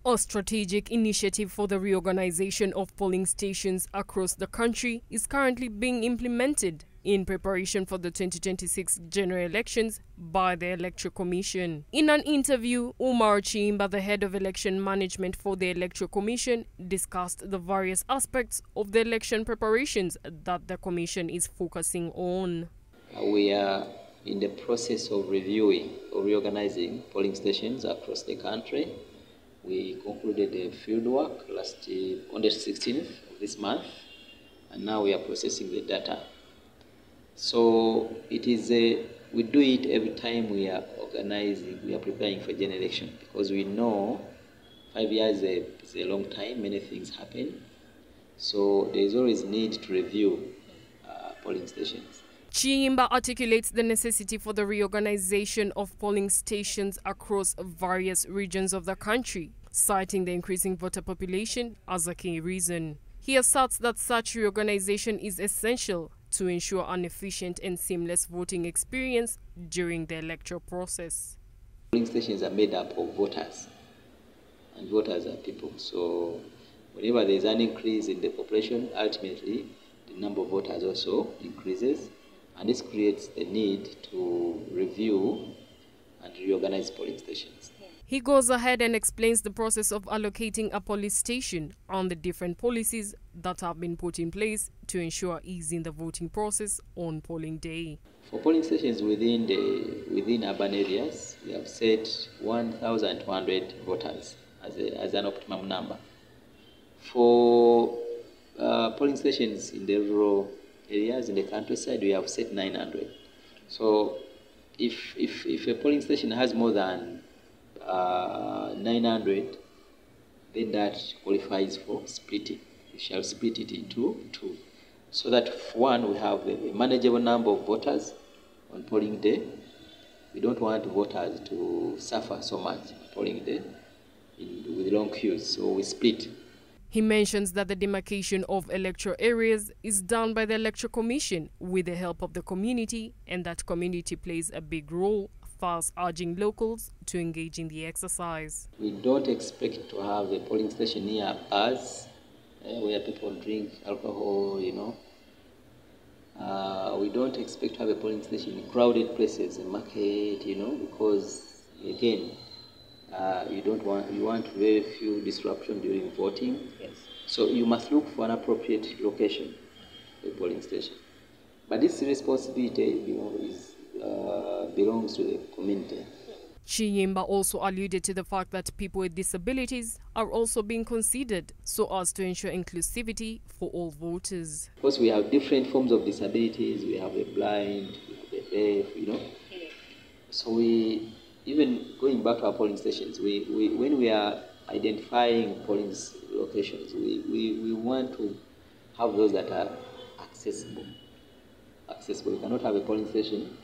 A strategic initiative for the reorganization of polling stations across the country is currently being implemented in preparation for the 2026 general elections by the Electoral Commission. In an interview, Umar Chimba, the head of election management for the Electoral Commission, discussed the various aspects of the election preparations that the Commission is focusing on. We are in the process of reviewing or reorganizing polling stations across the country. We concluded the field work on the 16th of this month, and now we are processing the data. So it is we do it every time we are organizing, we are preparing for general election, because we know 5 years is a long time, many things happen. So there is always need to review polling stations. Chimba articulates the necessity for the reorganization of polling stations across various regions of the country, citing the increasing voter population as a key reason. He asserts that such reorganization is essential to ensure an efficient and seamless voting experience during the electoral process. Polling stations are made up of voters, and voters are people. So whenever there is an increase in the population, ultimately the number of voters also increases. And this creates the need to review and reorganize polling stations. He goes ahead and explains the process of allocating a police station and the different policies that have been put in place to ensure ease in the voting process on polling day. For polling stations within urban areas, we have set 1,200 voters as an optimum number. For polling stations in the rural areas, in the countryside, we have set 900. So if a polling station has more than 900, then that qualifies for splitting. We shall split it into two, so that one, we have a manageable number of voters on polling day. We don't want voters to suffer so much on polling day with long queues, so we split. He mentions that the demarcation of electoral areas is done by the Electoral Commission with the help of the community, and that community plays a big role, thus urging locals to engage in the exercise. We don't expect to have a polling station near bars where people drink alcohol, we don't expect to have a polling station in crowded places, a market, because again, you want very few disruption during voting. Yes. So you must look for an appropriate location for a polling station. But this responsibility belongs to the community. Chiyimba also alluded to the fact that people with disabilities are also being considered so as to ensure inclusivity for all voters. Of course, we have different forms of disabilities. We have the blind, we have the deaf, So even going back to our polling stations, when we are identifying polling locations, we want to have those that are accessible. We cannot have a polling station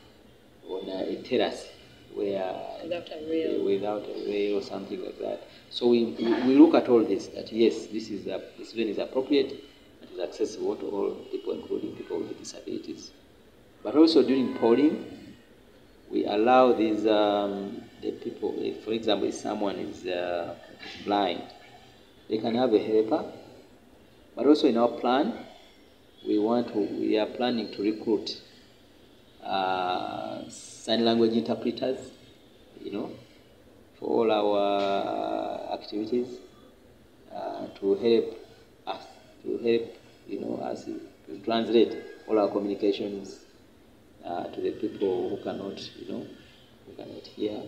on a terrace without a rail or something like that. So we look at all this, that yes, this venue is appropriate and is accessible to all people, including people with disabilities. But also during polling, we allow these the people, for example, if someone is blind, they can have a helper. But also in our plan, we are planning to recruit sign language interpreters, for all our activities, to help us, us to translate all our communications to the people who cannot hear.